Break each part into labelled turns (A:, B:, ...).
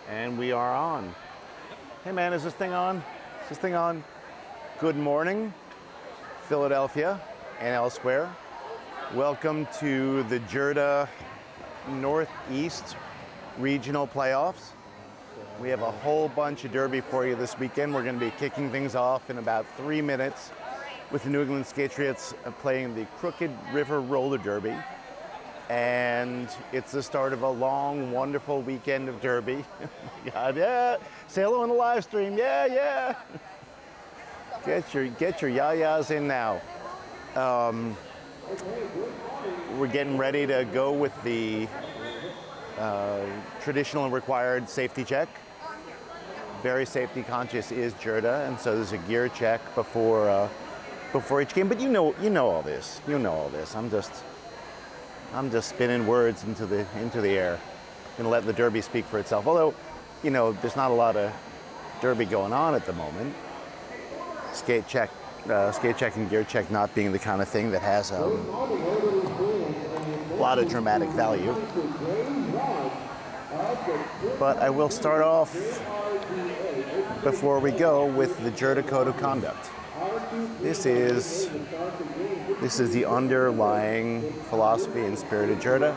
A: And we are on. Hey man, is this thing on? Is this thing on? Good morning, Philadelphia and elsewhere. Welcome to the JRDA Northeast Regional Playoffs. We have a whole bunch of derby for you this weekend. We're going to be kicking things off in about 3 minutes with the New England Riots playing the Crooked River Roller Derby. And it's the start of a long, wonderful weekend of derby. God, yeah. Say hello on the live stream. Yeah. Get your yayas in now. We're getting ready to go with the traditional and required safety check. Very safety conscious is JRDA, and so there's a gear check before each game. But you know all this. You know all this. I'm just spinning words into the air. I'm gonna let the derby speak for itself. Although, there's not a lot of derby going on at the moment. Skate check and gear check not being the kind of thing that has a lot of dramatic value. But I will start off before we go with the JRDA Code of Conduct. This is the underlying philosophy and spirit of JRDA.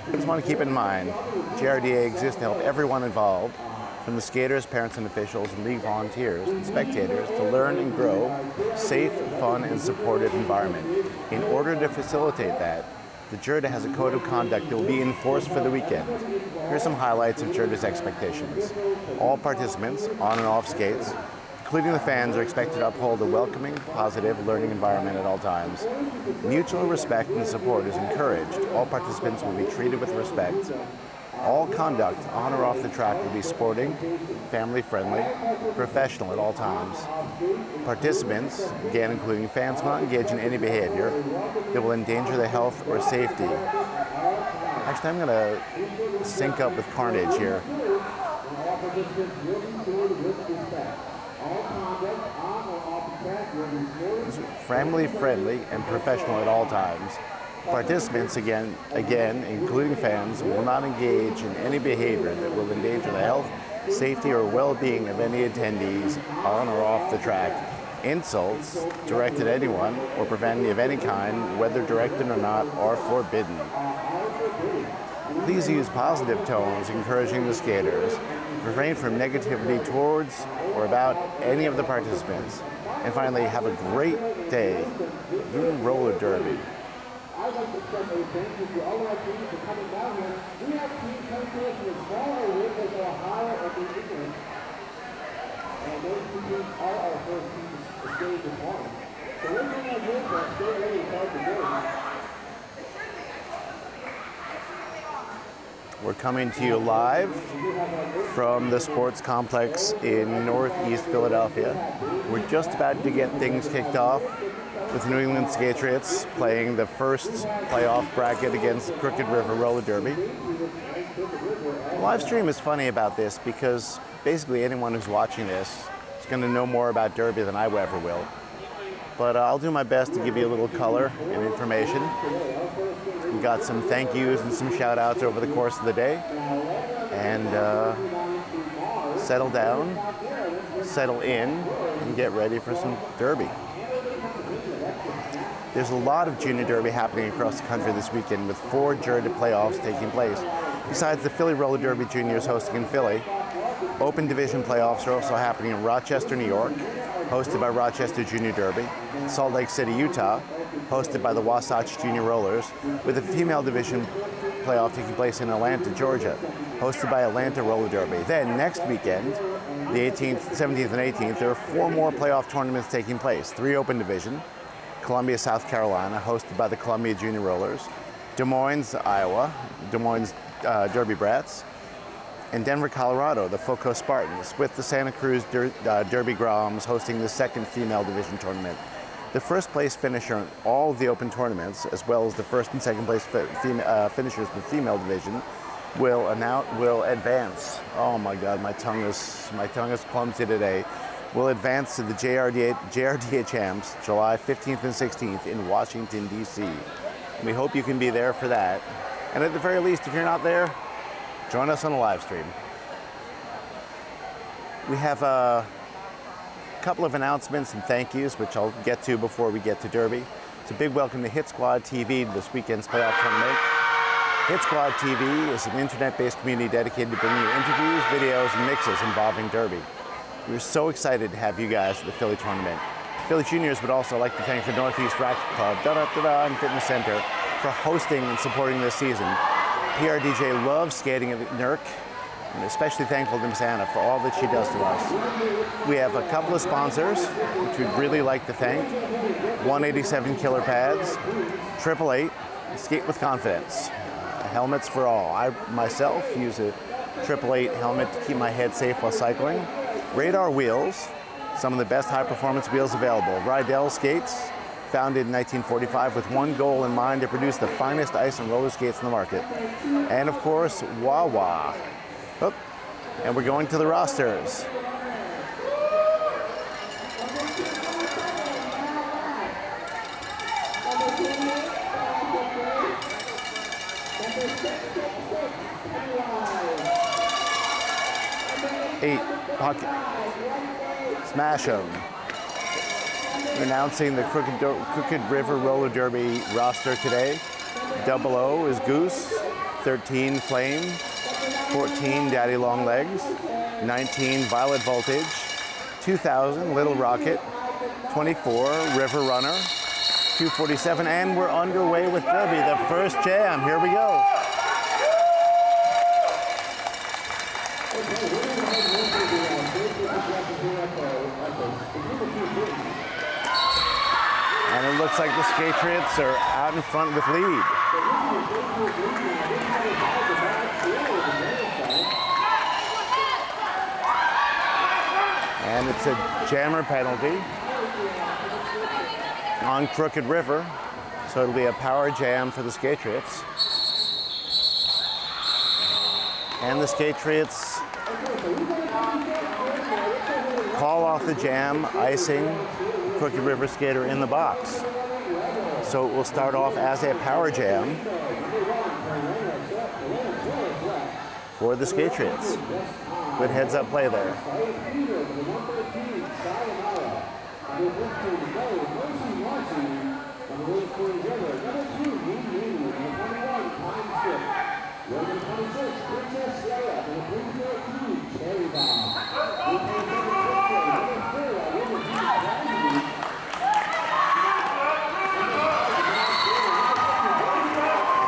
A: I just want to keep in mind, JRDA exists to help everyone involved, from the skaters, parents and officials, and league volunteers and spectators, to learn and grow safe, fun, and supportive environment. In order to facilitate that, the JRDA has a code of conduct that will be enforced for the weekend. Here's some highlights of JRDA's expectations. All participants, on and off skates, including the fans, are expected to uphold a welcoming, positive learning environment at all times. Mutual respect and support is encouraged. All participants will be treated with respect. All conduct on or off the track will be sporting, family-friendly, professional at all times. Participants, again including fans, will not engage in any behavior that will endanger the health or safety. Actually, I'm going to sync up with Carnage here. Family-friendly and professional at all times. Participants, again, including fans, will not engage in any behavior that will endanger the health, safety, or well-being of any attendees on or off the track. Insults directed at anyone or profanity of any kind, whether directed or not, are forbidden. Please use positive tones, encouraging the skaters. Refrain from negativity towards or about any of the participants. And finally, have a great day. Roller Derby.
B: I'd like to express a thank you to all of our teams for coming down here. We have teams coming to us from smaller areas like Ohio and New England. And those two teams are our first teams to stay this morning. So we're going to move to stay ready to start the game.
A: We're coming to you live from the sports complex in Northeast Philadelphia. We're just about to get things kicked off with New England Riots playing the first playoff bracket against Crooked River Roller Derby. The live stream is funny about this because basically anyone who's watching this is going to know more about derby than I ever will. But I'll do my best to give you a little color and information. We got some thank yous and some shout outs over the course of the day. And settle down, settle in, and get ready for some derby. There's a lot of junior derby happening across the country this weekend with 4 JRDA playoffs taking place. Besides the Philly Roller Derby Juniors hosting in Philly, Open Division playoffs are also happening in Rochester, New York, hosted by Rochester Junior Derby, Salt Lake City, Utah, hosted by the Wasatch Junior Rollers, with a female division playoff taking place in Atlanta, Georgia, hosted by Atlanta Roller Derby. Then next weekend, the 18th, 17th, and 18th, there are 4 more playoff tournaments taking place. 3 Open Division, Columbia, South Carolina, hosted by the Columbia Junior Rollers, Des Moines, Iowa, Des Moines Derby Brats, and Denver, Colorado, the Foco Spartans, with the Santa Cruz Derby Groms hosting the 2nd female division tournament. The first place finisher in all of the open tournaments, as well as the first and second place finishers in the female division, will advance. Oh my God, my tongue is clumsy today. Will advance to the JRDA champs July 15th and 16th in Washington, D.C. We hope you can be there for that. And at the very least, if you're not there, join us on the live stream. We have a couple of announcements and thank yous, which I'll get to before we get to Derby. It's a big welcome to Hit Squad TV to this weekend's playoff tournament. Hit Squad TV is an internet-based community dedicated to bringing you interviews, videos, and mixes involving Derby. We're so excited to have you guys at the Philly tournament. Philly Juniors would also like to thank the Northeast Racket Club and Fitness Center for hosting and supporting this season. PRDJ loves skating at NERC, and especially thankful to Miss Anna for all that she does to us. We have a couple of sponsors, which we'd really like to thank. 187 Killer Pads, 888, Skate with Confidence. Helmets for all. I myself use a 888 helmet to keep my head safe while cycling. Radar Wheels, some of the best high-performance wheels available. Rydell Skates, founded in 1945 with one goal in mind, to produce the finest ice and roller skates in the market. And of course, Wawa. Oh, and we're going to the rosters. Eight, pocket, smash 'em. Announcing the Crooked River Roller Derby roster today. 00 is Goose, 13 Flame, 14 Daddy Long Legs, 19 Violet Voltage, 2000 Little Rocket, 24 River Runner, 247, and we're underway with Derby, the first jam. Here we go. And it looks like the Skatriots are out in front with lead. And it's a jammer penalty on Crooked River, so it'll be a power jam for the Skatriots. And the Skatriots call off the jam, icing Crooked River skater in the box. So it will start off as a power jam for the Skatriots. Good heads-up play there.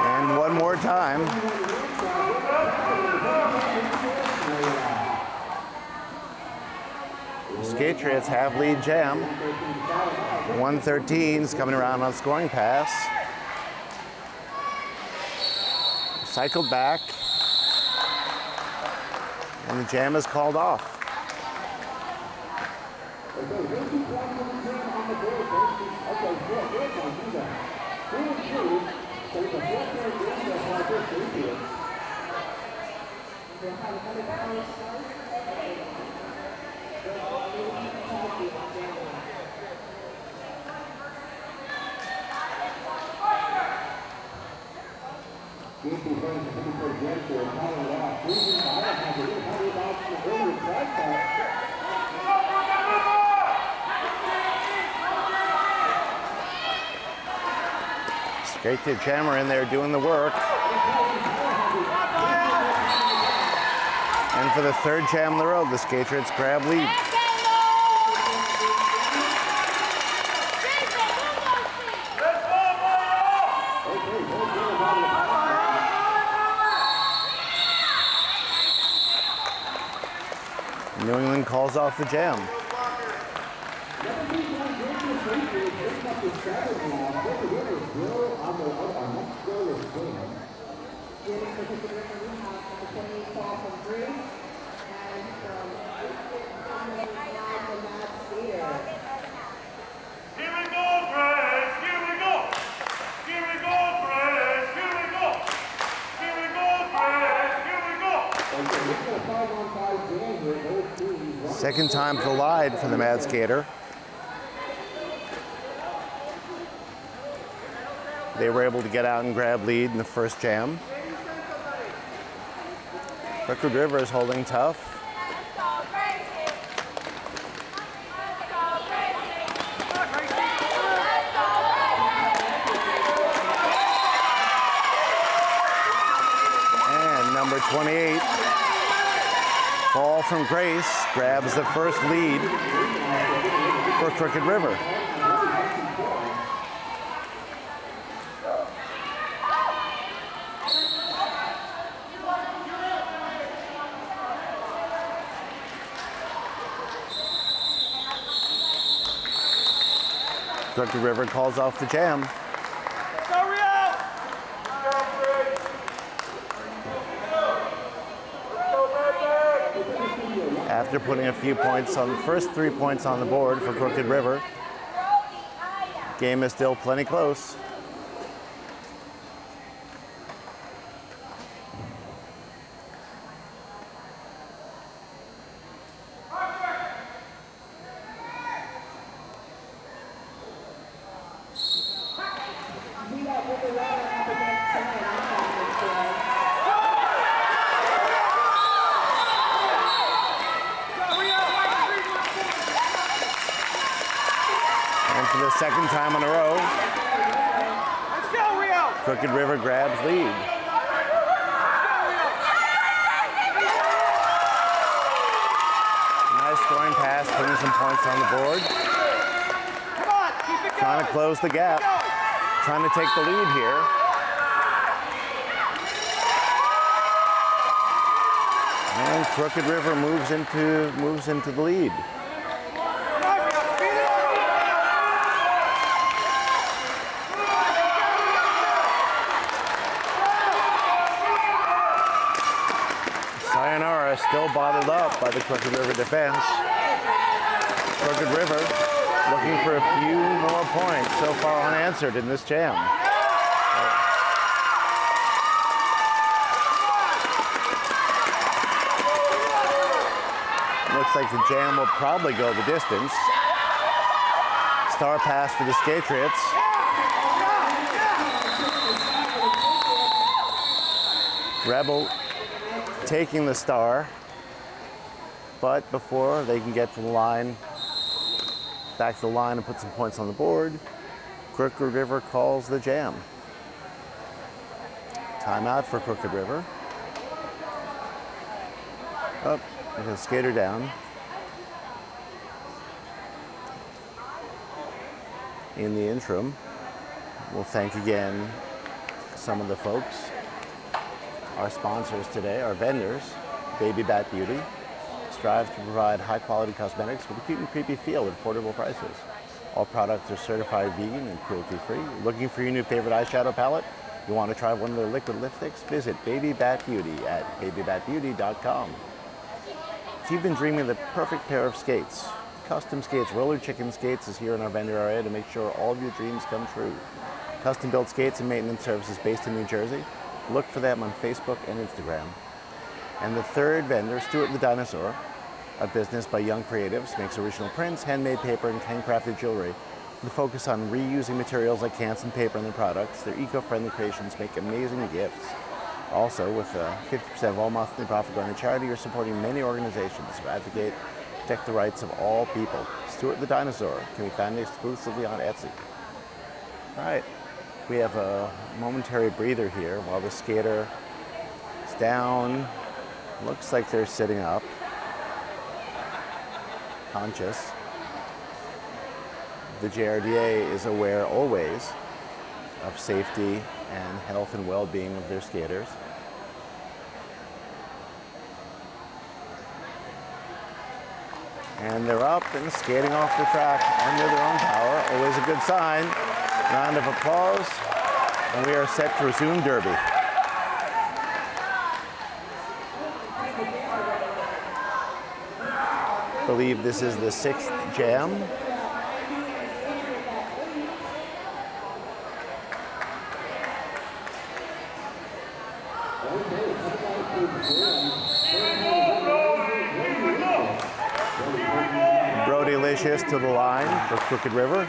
A: And one more time. Skatriots have lead jam. 113's coming around on scoring pass. Cycled back. And the jam is called off. Great to jammer in there doing the work. And for the third jam in the road, the Skatriots grab lead. New England calls off the jam. Second time collide for the Mad Skater. They were able to get out and grab lead in the first jam. Crooked River is holding tough. number 28. Ball from Grace grabs the first lead for Crooked River. Crooked River calls off the jam.
C: Go Riots!
A: After putting a few points on the first 3 points on the board for Crooked River, game is still plenty close. And for the second time in a row,
C: Let's go, Riots!
A: Crooked River grabs lead. Nice scoring pass, putting some points on the board.
C: Come on, keep it going!
A: Trying to close the gap. Trying to take the lead here. And Crooked River moves into the lead.
C: Come on, Riots, speed it up!
A: Sayonara still bottled up by the Crooked River defense. Crooked River looking for a few more points, so far unanswered in this jam. Looks like the jam will probably go the distance. Star pass for the Skatriots. Rebel taking the star, but before they can get to the line, back to the line and put some points on the board, Crooked River calls the jam. Timeout for Crooked River. Up, there's a skater down. In the interim, we'll thank again some of the folks, our sponsors today, our vendors. Baby Bat Beauty strives to provide high-quality cosmetics with a cute and creepy feel at affordable prices. All products are certified vegan and cruelty-free. Looking for your new favorite eyeshadow palette? You want to try one of their liquid lipsticks? Visit Baby Bat Beauty at babybatbeauty.com. If you've been dreaming of the perfect pair of skates, Custom Skates Roller Chicken Skates is here in our vendor area to make sure all of your dreams come true. Custom-built skates and maintenance services based in New Jersey. Look for them on Facebook and Instagram. And the third vendor, Stuart the Dinosaur, a business by young creatives, makes original prints, handmade paper, and handcrafted jewelry. With a focus on reusing materials like cans and paper in their products, their eco-friendly creations make amazing gifts. Also, with 50% of all monthly profit going to charity, you're supporting many organizations who advocate to protect the rights of all people. Stuart the Dinosaur can be found exclusively on Etsy. All right, we have a momentary breather here while the skater is down. Looks like they're sitting up, conscious. The JRDA is aware always of safety and health and well-being of their skaters. And they're up and skating off the track under their own power. Always a good sign. Round of applause. And we are set to resume Derby. I believe this is the 6th jam. Brody-licious to the line for Crooked River.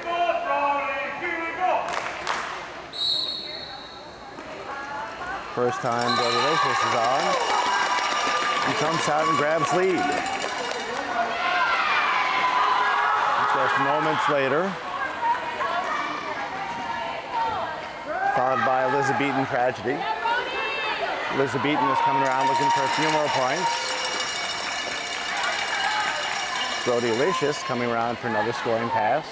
A: First time Brody-licious is on. He jumps out and grabs lead. Just moments later, followed by Elizabethan tragedy. Elizabethan is coming around looking for a few more points. Brody Licious coming around for another scoring pass.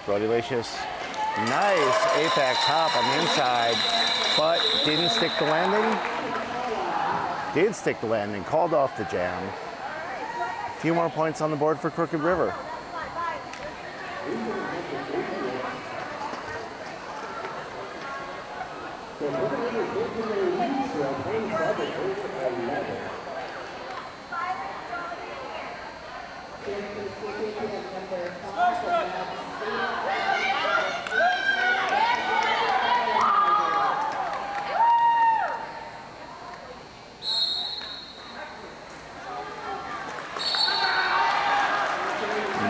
A: Brody Licious, nice apex hop on the inside, but didn't stick the landing. Did stick the landing, called off the jam. A few more points on the board for Crooked River.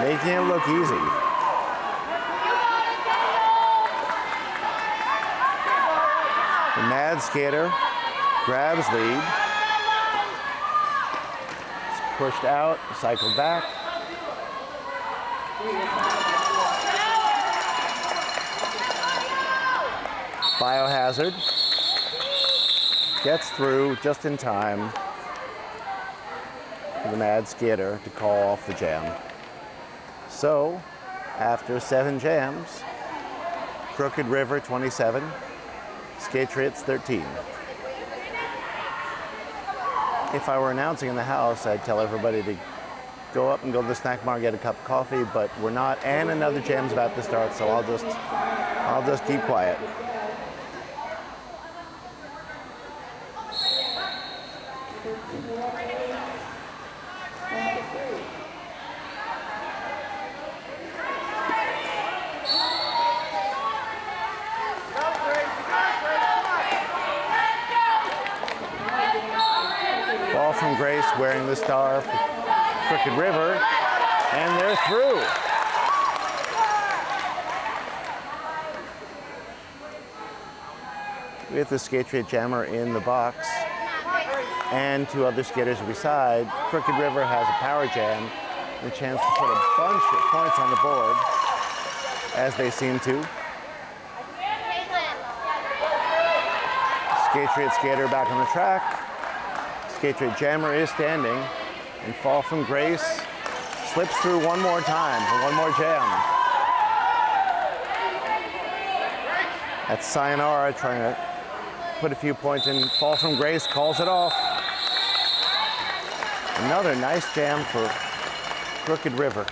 A: Making it look easy. The Mad Skater grabs lead. It's pushed out, cycled back. Biohazard gets through just in time for the Mad Skater to call off the jam. So, after 7 jams, Crooked River 27, Skatriots 13. If I were announcing in the house, I'd tell everybody to go up and go to the snack bar and get a cup of coffee, but we're not, and another jam's about to start, so I'll just keep quiet. Ball from Grace wearing the star for Crooked River, and they're through. We have the Skatriot jammer in the box, and 2 other skaters beside. Crooked River has a power jam, and a chance to put a bunch of points on the board, as they seem to. Skatriot skater back on the track. Skatriot jammer is standing, and Fall from Grace slips through one more time for one more jam. That's Sayonara trying to put a few points in. Fall from Grace calls it off. Another nice jam for Crooked River.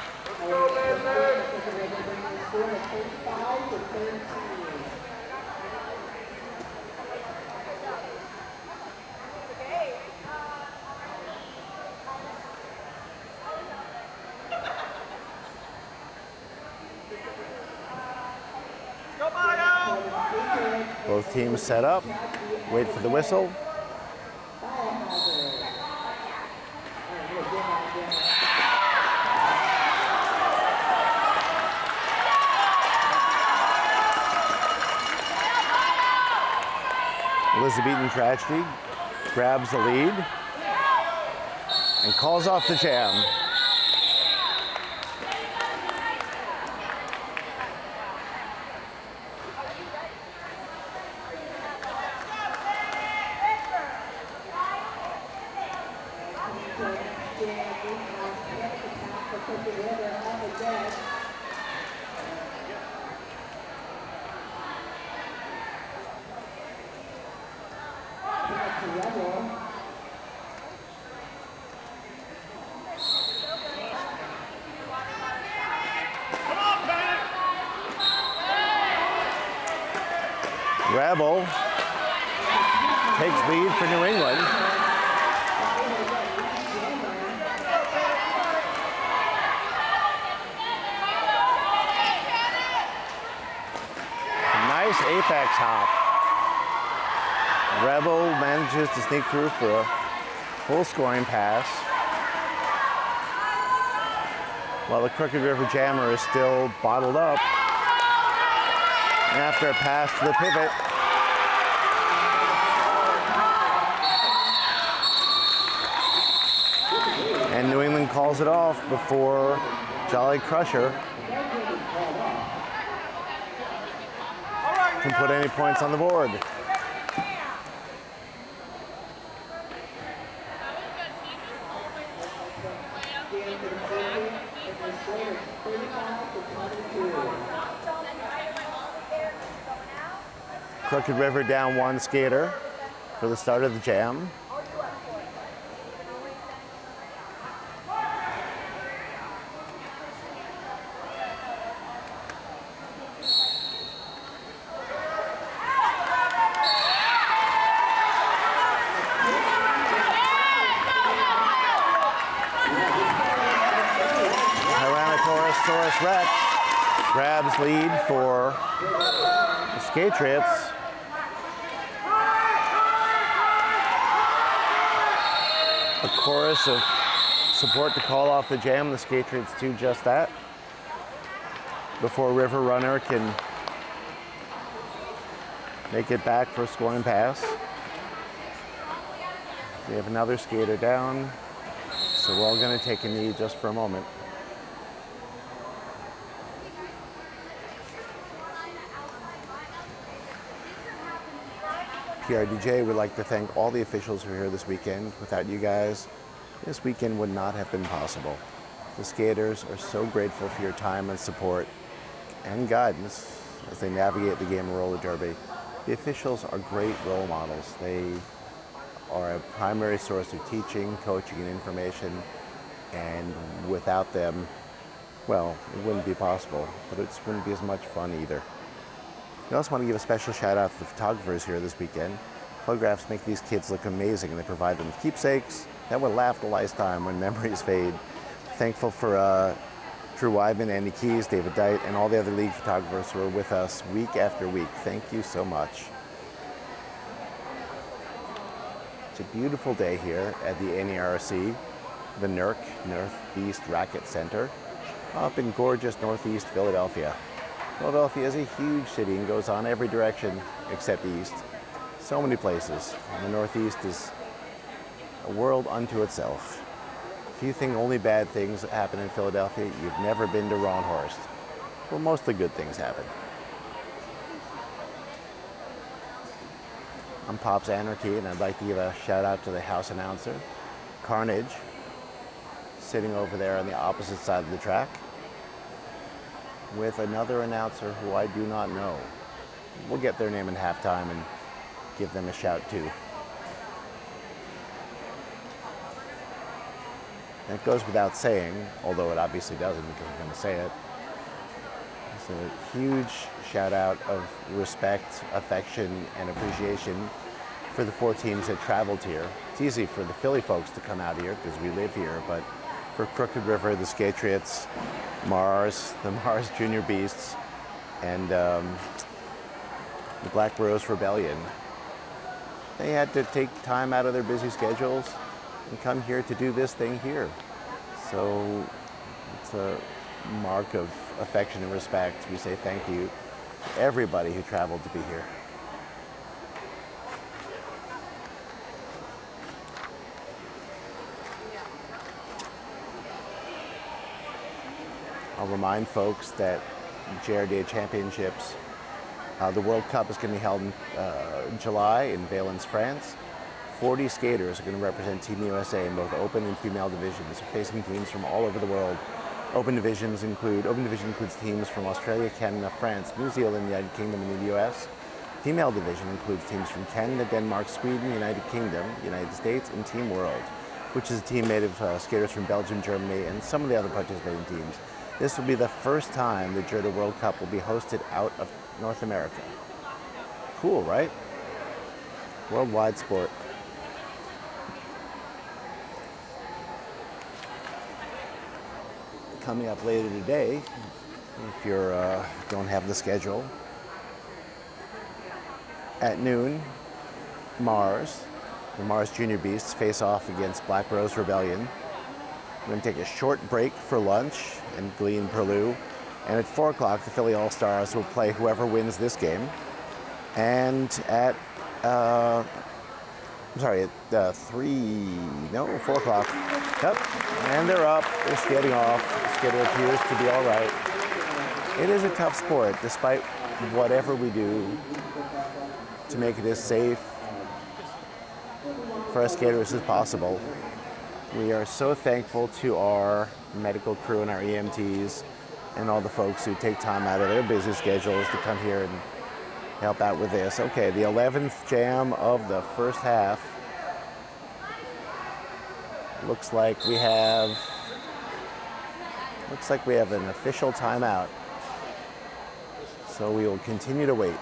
A: Both teams set up, wait for the whistle. Elizabethan Tragedy grabs the lead and calls off the jam. Rebel takes lead for New England. Nice apex hop. Rebel manages to sneak through for a full scoring pass, while the Crooked River jammer is still bottled up. And after a pass to the pivot, and New England calls it off before Jolly Crusher.
C: All right,
A: can put any points on the board. Crooked River down one skater for the start of the jam. Tyrannosaurus Rex grabs lead for the Skatriots. A chorus of support to call off the jam. The Skatriots do just that before River Runner can make it back for a scoring pass. We have another skater down, so we're all going to take a knee just for a moment. JRDA would like to thank all the officials who are here this weekend. Without you guys, this weekend would not have been possible. The skaters are so grateful for your time and support and guidance as they navigate the game of roller derby. The officials are great role models. They are a primary source of teaching, coaching, and information, and without them, well, it wouldn't be possible, but it wouldn't be as much fun either. I also want to give a special shout out to the photographers here this weekend. Photographs make these kids look amazing, and they provide them with keepsakes that will last a lifetime when memories fade. Thankful for Drew Weidman, Andy Keys, David Dite, and all the other league photographers who are with us week after week. Thank you so much. It's a beautiful day here at the NERC, the NERC, Northeast Racket Center, up in gorgeous Northeast Philadelphia. Philadelphia is a huge city and goes on every direction except east. So many places. And the Northeast is a world unto itself. If you think only bad things happen in Philadelphia, you've never been to Ronhorst. Well, mostly good things happen. I'm Pops Anarchy, and I'd like to give a shout out to the house announcer, Carnage, sitting over there on the opposite side of the track, with another announcer who I do not know. We'll get their name in halftime and give them a shout too. And it goes without saying, although it obviously doesn't because I'm going to say it. It's a huge shout out of respect, affection, and appreciation for the 4 teams that traveled here. It's easy for the Philly folks to come out here because we live here, but for Crooked River, the Skatriots, Mars, the Mars Junior Beasts, and the Black Rose Rebellion, they had to take time out of their busy schedules and come here to do this thing here. So it's a mark of affection and respect. We say thank you to everybody who traveled to be here. I'll remind folks that JRDA Championships, the World Cup is going to be held in July in Valence, France. 40 skaters are going to represent Team USA in both open and female divisions, facing teams from all over the world. Open division includes teams from Australia, Canada, France, New Zealand, United Kingdom, and the US. Female division includes teams from Canada, Denmark, Sweden, United Kingdom, United States, and Team World, which is a team made of skaters from Belgium, Germany, and some of the other participating teams. This will be the first time the JRDA World Cup will be hosted out of North America. Cool, right? Worldwide sport. Coming up later today, if you don't have the schedule, at noon, Mars, the Mars Junior Beasts face off against Black Rose Rebellion. We're going to take a short break for lunch and glean Perlou. And at 4 o'clock, the Philly All-Stars will play whoever wins this game. And at, 4 o'clock. Yep, and they're up, they're skating off. The skater appears to be all right. It is a tough sport, despite whatever we do to make it as safe for our skaters as possible. We are so thankful to our medical crew and our EMTs and all the folks who take time out of their busy schedules to come here and help out with this. Okay, the 11th jam of the first half. Looks like we have an official timeout. So we will continue to wait.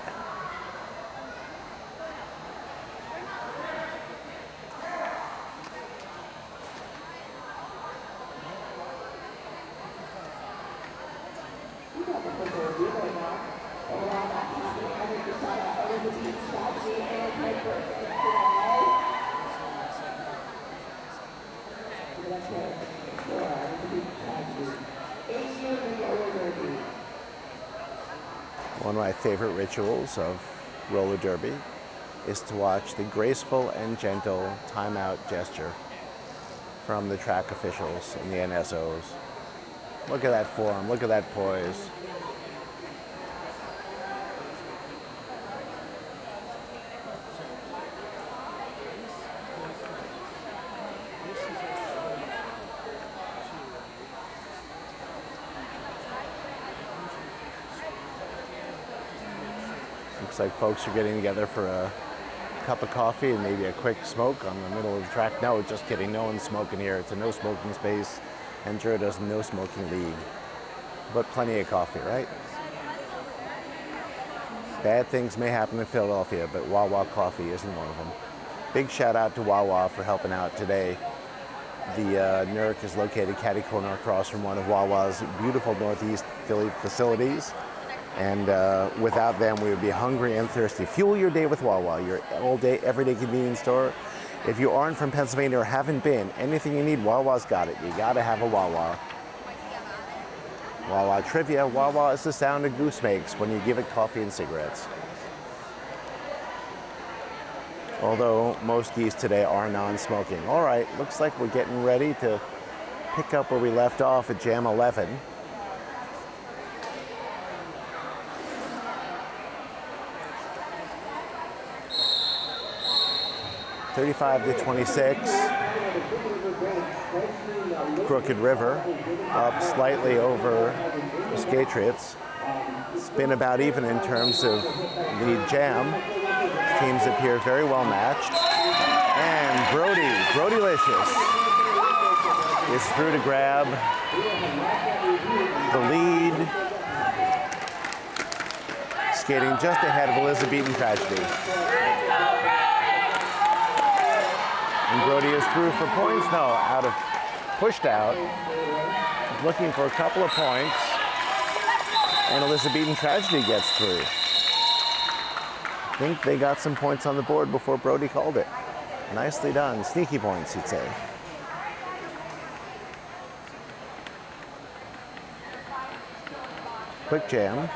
A: One of my favorite rituals of roller derby is to watch the graceful and gentle timeout gesture from the track officials and the NSOs. Look at that form, look at that poise. Looks like folks are getting together for a cup of coffee and maybe a quick smoke on the middle of the track. No, just kidding. No one's smoking here. It's a no smoking space, and JRDA's no smoking league. But plenty of coffee, right? Bad things may happen in Philadelphia, but Wawa coffee isn't one of them. Big shout out to Wawa for helping out today. The NERC is located catty corner across from one of Wawa's beautiful Northeast Philly facilities. And without them, we would be hungry and thirsty. Fuel your day with Wawa, your all-day, everyday convenience store. If you aren't from Pennsylvania or haven't been, anything you need, Wawa's got it. You gotta have a Wawa. Wawa trivia, Wawa is the sound a goose makes when you give it coffee and cigarettes. Although most geese today are non-smoking. All right, looks like we're getting ready to pick up where we left off at Jam 11. 35-26. Crooked River up slightly over the Skatriots. It's been about even in terms of lead jam. Teams appear very well matched. And Brodylicious is through to grab the lead. Skating just ahead of Elizabethan Tragedy. And Brody is through for points. No, pushed out. Looking for a couple of points. And Elizabethan Tragedy gets through. I think they got some points on the board before Brody called it. Nicely done. Sneaky points, you'd say. Quick jam.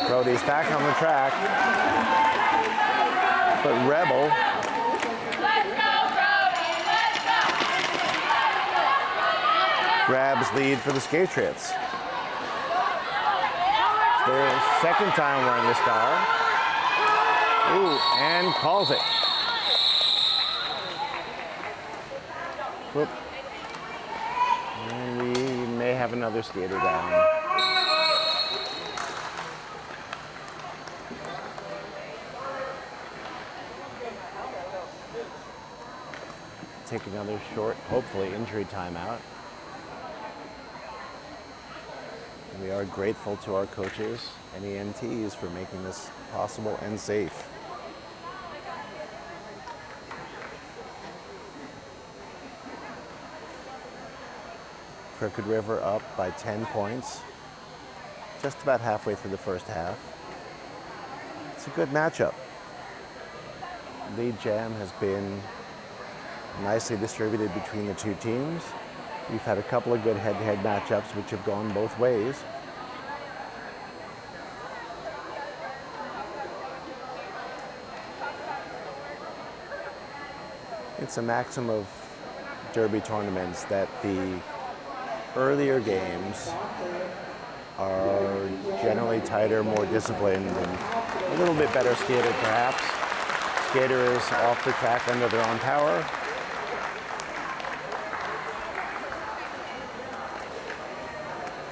A: Brody's back on the track, but Rebel grabs lead for the Skatriots. Their second time wearing the star. Ooh, and calls it. Whoop. And we may have another skater down. Take another short, hopefully, injury timeout. We are grateful to our coaches and EMTs for making this possible and safe. Crooked River up by 10 points, just about halfway through the first half. It's a good matchup. Lead jam has been nicely distributed between the two teams. We've had a couple of good head-to-head matchups which have gone both ways. It's a maxim of derby tournaments that the earlier games are generally tighter, more disciplined, and a little bit better skated perhaps. Skaters off the track under their own power.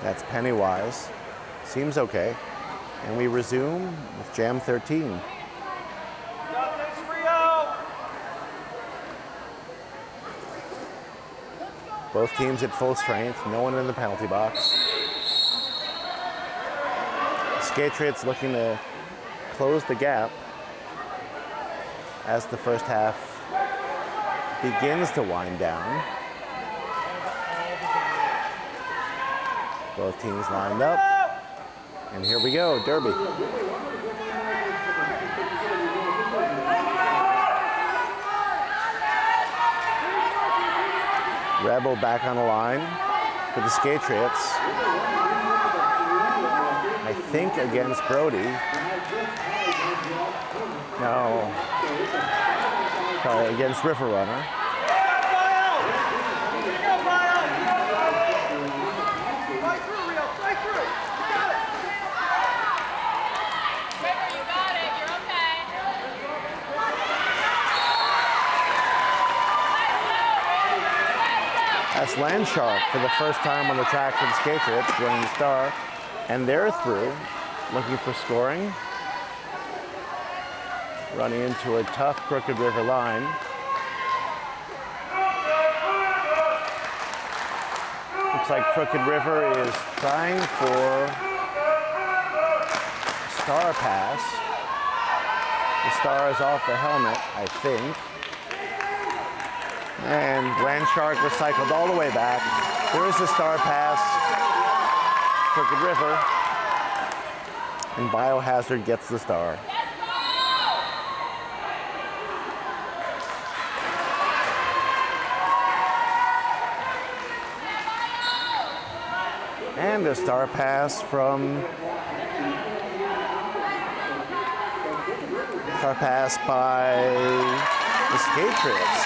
A: That's Pennywise. Seems okay. And we resume with Jam 13.
C: Got this, Rio!
A: Both teams at full strength, no one in the penalty box. Skatriots looking to close the gap as the first half begins to wind down. Both teams lined up, and here we go, derby. Rebel back on the line for the Skatriots. I think against Brody. No. Sorry, against River Runner.
C: Fight through, Rio! Fight through! You got it!
D: River, you got it. You're okay.
A: That's Landshark for the first time on the track for the Skatriots, winning the star. And they're through, looking for scoring. Running into a tough Crooked River line. Looks like Crooked River is trying for star pass. The star is off the helmet, I think. And Landshark recycled all the way back. There is a star pass. Crooked River. And Biohazard gets the star. And a star pass by the Skatriots.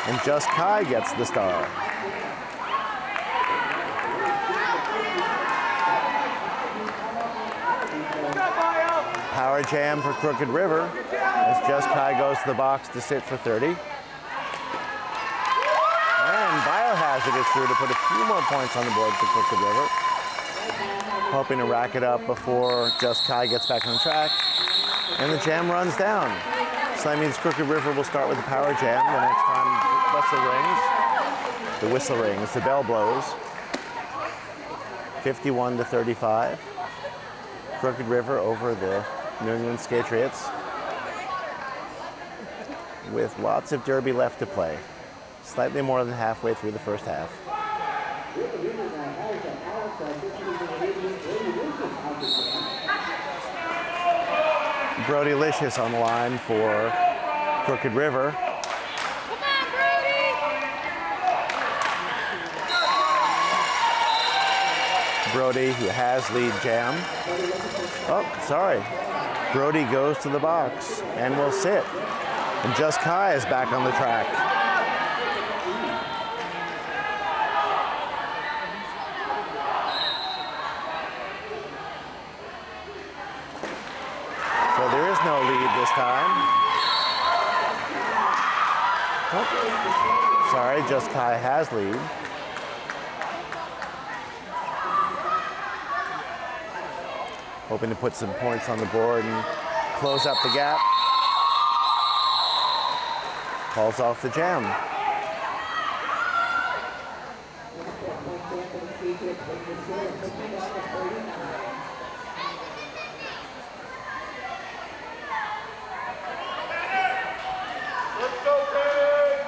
A: And Just Kai gets the star. Power jam for Crooked River as Just Kai goes to the box to sit for 30. And Biohazard is through to put a few more points on the board for Crooked River. Hoping to rack it up before Just Kai gets back on track. And the jam runs down. So that means Crooked River will start with the power jam the next time the whistle rings, the bell blows. 51-35. Crooked River over the New England Skatriots with lots of derby left to play. Slightly more than halfway through the first half. Brody Licious on the line for Crooked River.
D: Come on, Brody!
A: Brody, who has lead jam. Oh, sorry. Brody goes to the box and will sit. And Just Kai is back on the track. So there is no lead this time. Oh, sorry, Just Kai has lead. Hoping to put some points on the board and close up the gap. Calls off the jam.
C: Let's go, Dave!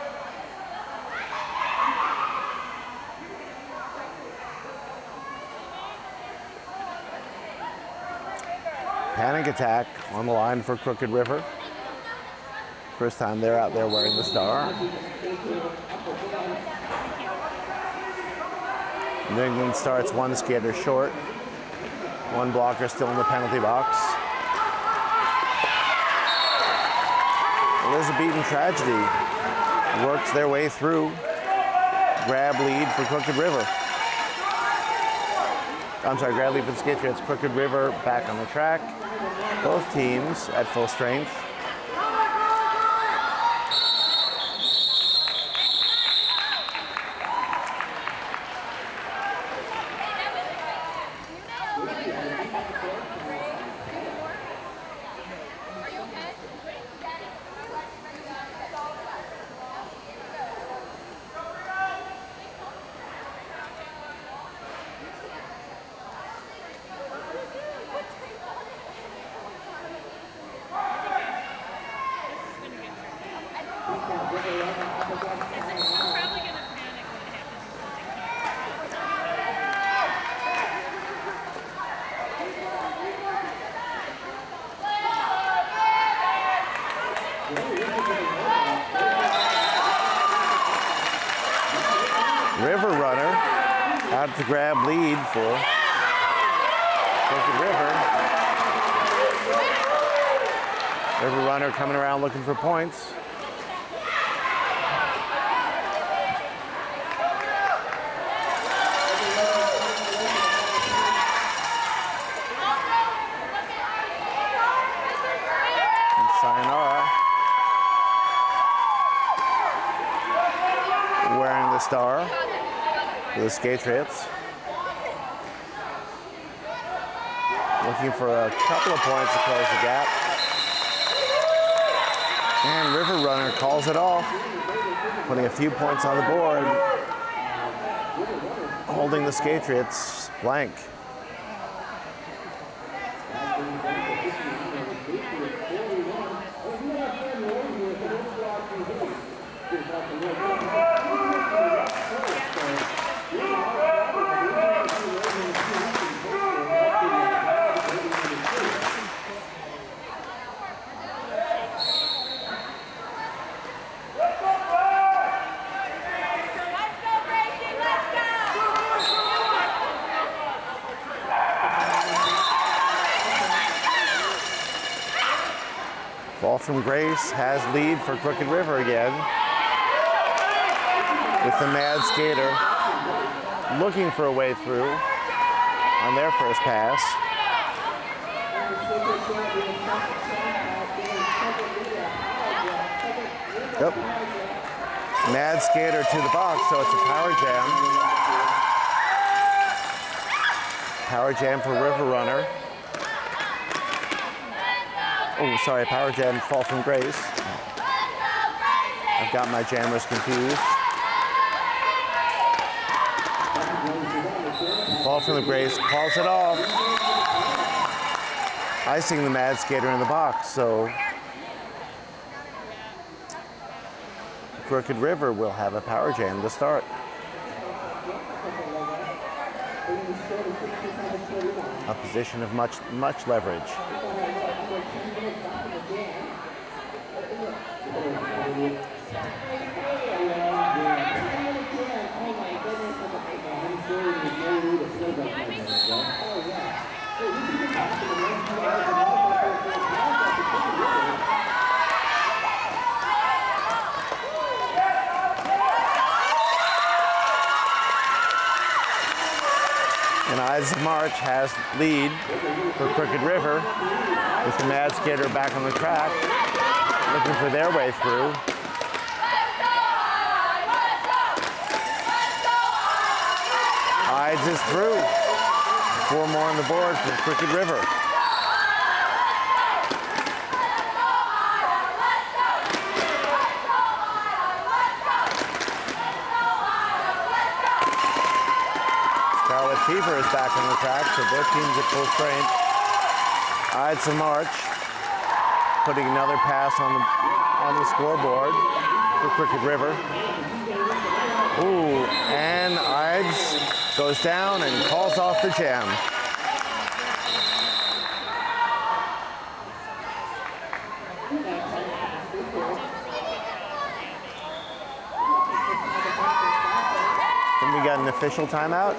A: Panic Attack on the line for Crooked River. First time they're out there wearing the star. New England starts one skater short. One blocker still in the penalty box. Elizabethan Tragedy works their way through. Grab lead for Crooked River. I'm sorry, grab lead for the skate Riots. Crooked River back on the track. Both teams at full strength. River Runner out to grab lead for Crooked River. River Runner coming around looking for points. And sayonara. Wearing the star for the skate Riots. Looking for a couple of points to close the gap. And River Runner calls it off, putting a few points on the board, holding the skate Riots blank. Fall from Grace has lead for Crooked River again. With the Mad Skater looking for a way through on their first pass. Yep. Mad Skater to the box, so it's a power jam. Power jam for River Runner. Oh, sorry, power jam, Fall from Grace. I've got my jammers confused. Fall from the Grace calls it off. Icing the Mad Skater in the box, so Crooked River will have a power jam to start. A position of much leverage. And Ides of March has lead for Crooked River with the Mad Skater back on the track, looking for their way through. Ides is through. 4 more on the board for Crooked River. Scarlet Fever is back on the track, so both teams at full strength. Ides of March putting another pass on the scoreboard for Crooked River. Ooh, and Ides goes down and calls off the jam. From we got an official timeout.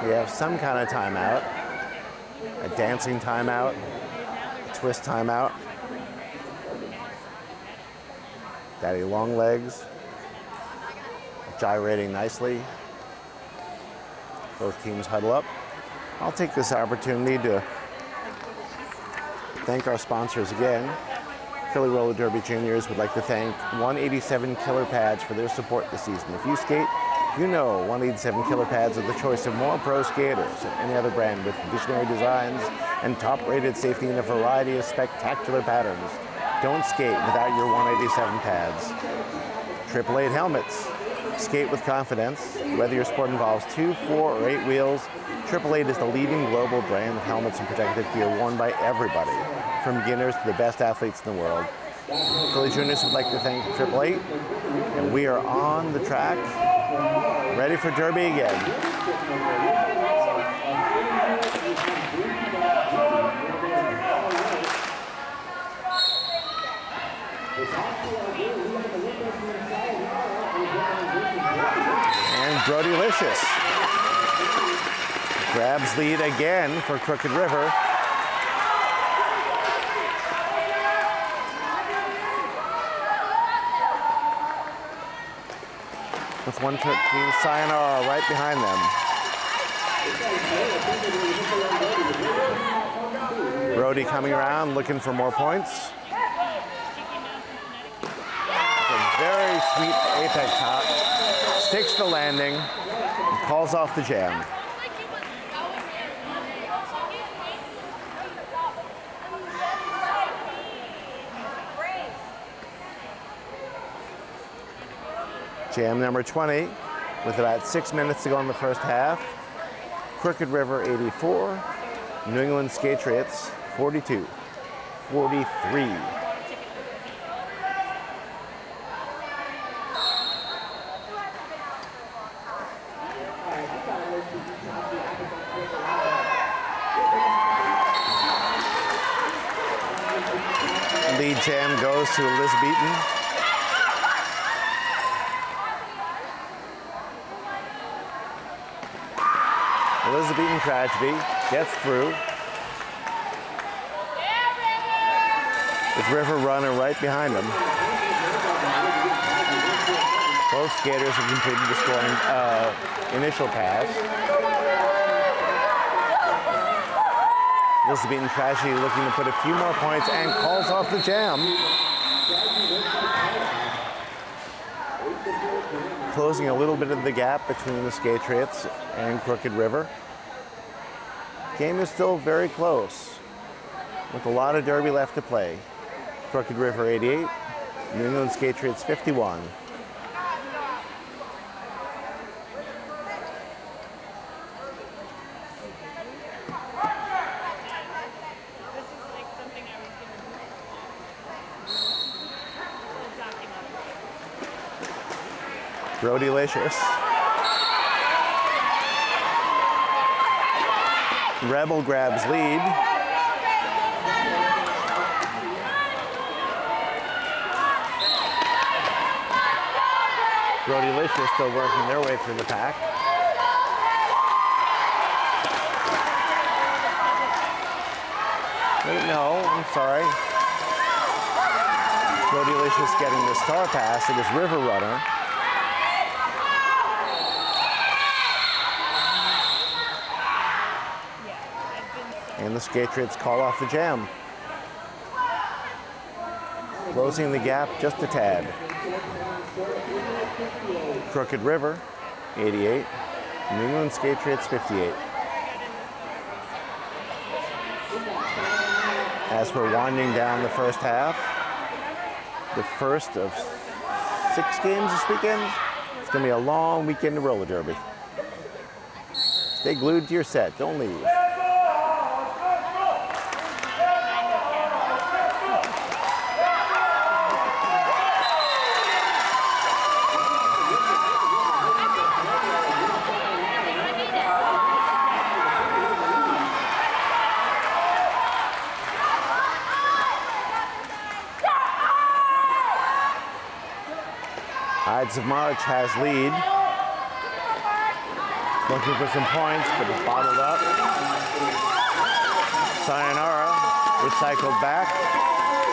A: We have some kind of timeout. A dancing timeout. A twist timeout. Daddy long legs. Gyrating nicely. Both teams huddle up. I'll take this opportunity to thank our sponsors again. Philly Roller Derby Juniors would like to thank 187 Killer Pads for their support this season. If you skate, you know 187 Killer Pads are the choice of more pro skaters than any other brand, with visionary designs and top-rated safety in a variety of spectacular patterns. Don't skate without your 187 pads. 888 helmets. Skate with confidence. Whether your sport involves 2, 4, or 8 wheels, 888 is the leading global brand of helmets and protective gear worn by everybody, from beginners to the best athletes in the world. Philly Juniors would like to thank 888, and we are on the track, ready for Derby again. And Brodylicious grabs lead again for Crooked River. With 113 Sayonara right behind them. Brody coming around looking for more points. A very sweet apex hop. Sticks the landing and calls off the jam. Jam number 20, with about 6 minutes to go in the first half. Crooked River 84, New England Skatriots 42, 43. Lead jam goes to Elizabethan. Elizabethan Tragedy gets through. With River Runner right behind them. Both skaters have completed the scoring initial pass. Elizabethan Tragedy looking to put a few more points and calls off the jam. Closing a little bit of the gap between the Skatriots and Crooked River. Game is still very close, with a lot of derby left to play. Crooked River 88, New England Skatriots 51. Brodylicious. Rebel grabs lead. Brodylicious still working their way through the pack. Wait, no, I'm sorry. Brodylicious getting the star pass. It is River Runner. And the Skatriots call off the jam. Closing the gap just a tad. Crooked River, 88. New England Skatriots, 58. As we're winding down the first half, the first of 6 games this weekend. It's going to be a long weekend of roller derby. Stay glued to your set. Don't leave. Ides of March has lead. Looking for some points, but it's bottled up. Sayonara recycled back.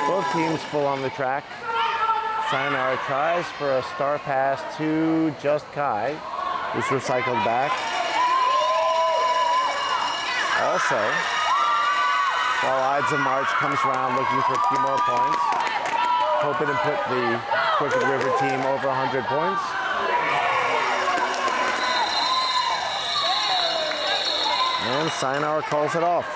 A: Both teams full on the track. Sayonara tries for a star pass to Just Kai, who's recycled back. Also, while Ides of March comes around looking for a few more points, hoping to put the Crooked River team over 100 points. And Sayonara calls it off.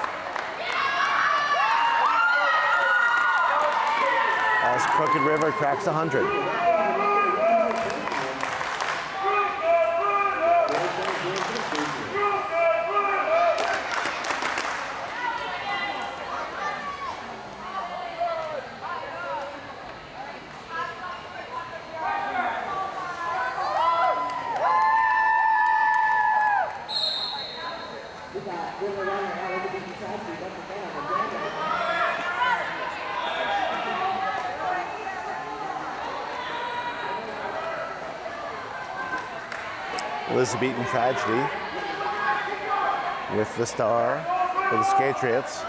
A: As Crooked River cracks 100. Elizabethan Tragedy with the star for the Skatriots.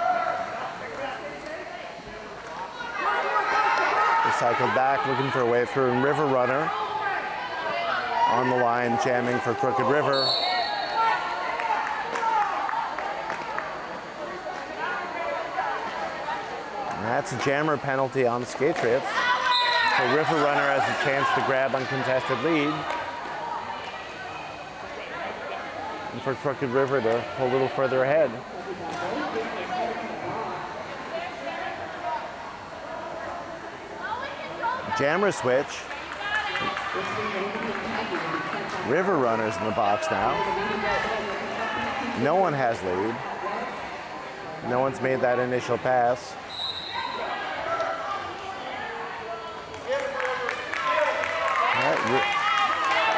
A: Recycled back, looking for a way through, and River Runner on the line, jamming for Crooked River. And that's a jammer penalty on the Skatriots. So River Runner has a chance to grab uncontested lead. And for Crooked River to pull a little further ahead. Jammer switch. River Runners in the box now. No one has lead. No one's made that initial pass.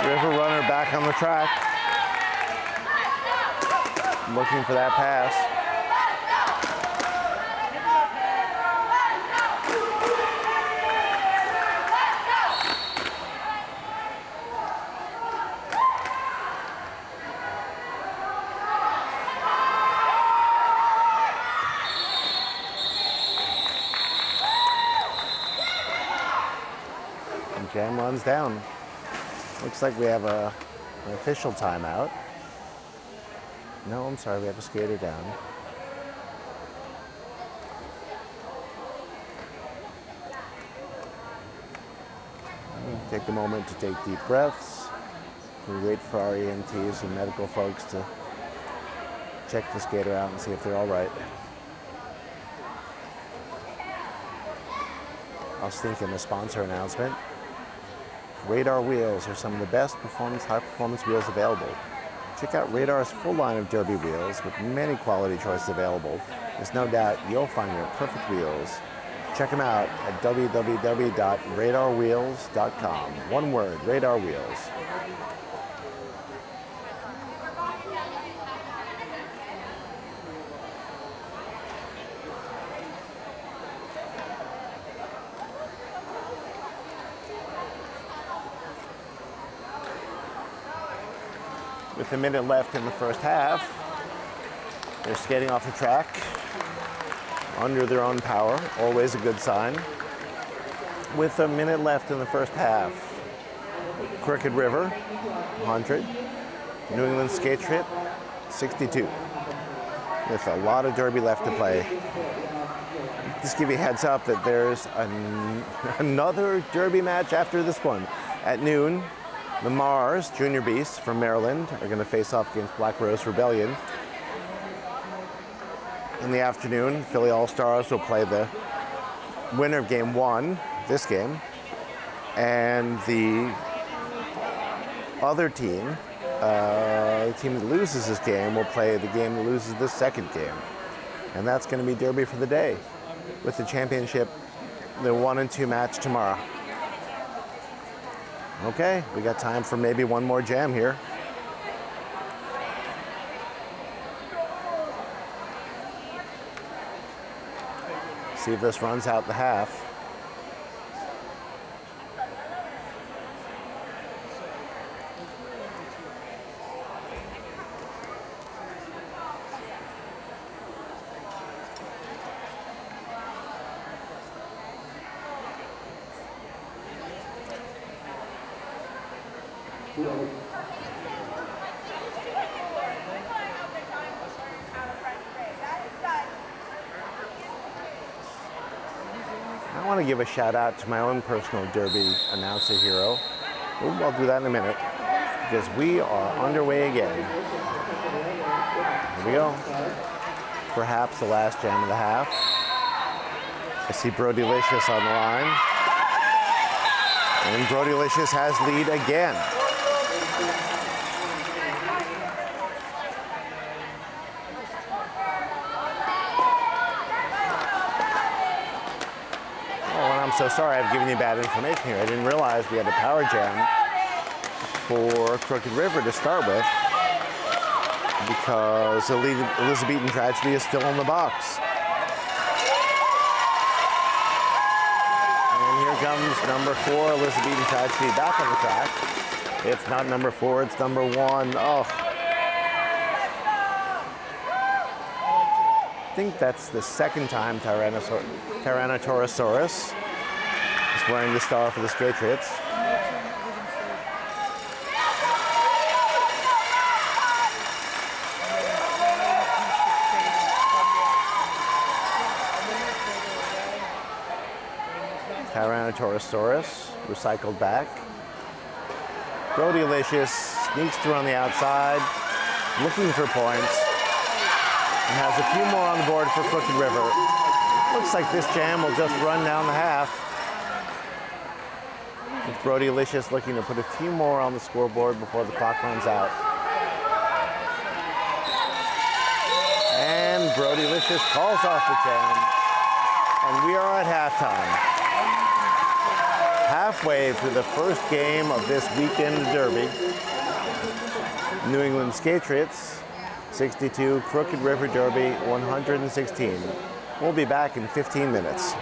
A: River Runner back on the track. Looking for that pass. And jam runs down. Looks like we have an official timeout. No, I'm sorry, we have a skater down. Take a moment to take deep breaths. We wait for our EMTs and medical folks to check the skater out and see if they're all right. I'll sneak in a sponsor announcement. Radar wheels are some of the best high performance wheels available. Check out Radar's full line of derby wheels with many quality choices available. There's no doubt you'll find your perfect wheels. Check them out at www.radarwheels.com. One word, Radar Wheels. With a minute left in the first half, they're skating off the track under their own power, always a good sign. With a minute left in the first half, Crooked River, 100, New England Skatriot, 62. With a lot of derby left to play. Just give you a heads up that there's another derby match after this one. At noon, the Mars Junior Beasts from Maryland are going to face off against Black Rose Rebellion. In the afternoon, Philly All-Stars will play the winner of game one, this game, and the other team, the team that loses this game, will play the game that loses the second game. And that's going to be derby for the day, with the championship, the 1 and 2 match tomorrow. Okay, we got time for maybe one more jam here. See if this runs out the half. I want to give a shout out to my own personal Derby announcer hero. Ooh, I'll do that in a minute because we are underway again. Here we go. Perhaps the last jam of the half. I see Brodylicious on the line. And Brodylicious has lead again. Oh, and I'm so sorry I've given you bad information here. I didn't realize we had a power jam for Crooked River to start with because Elizabethan Tragedy is still in the box. And here comes number 4, Elizabethan Tragedy, back on the track. It's not number 4, it's number 1. Oh. I think that's the second time Tyrannosaurus is wearing the star for the Skatriots. Tyrannosaurus recycled back. Brodylicious sneaks through on the outside, looking for points, and has a few more on the board for Crooked River. Looks like this jam will just run down the half. With Brodylicious looking to put a few more on the scoreboard before the clock runs out. And Brodylicious calls off the jam, and we are at halftime. Halfway through the first game of this weekend Derby. New England Skatriots 62, Crooked River Derby 116. We'll be back in 15 minutes.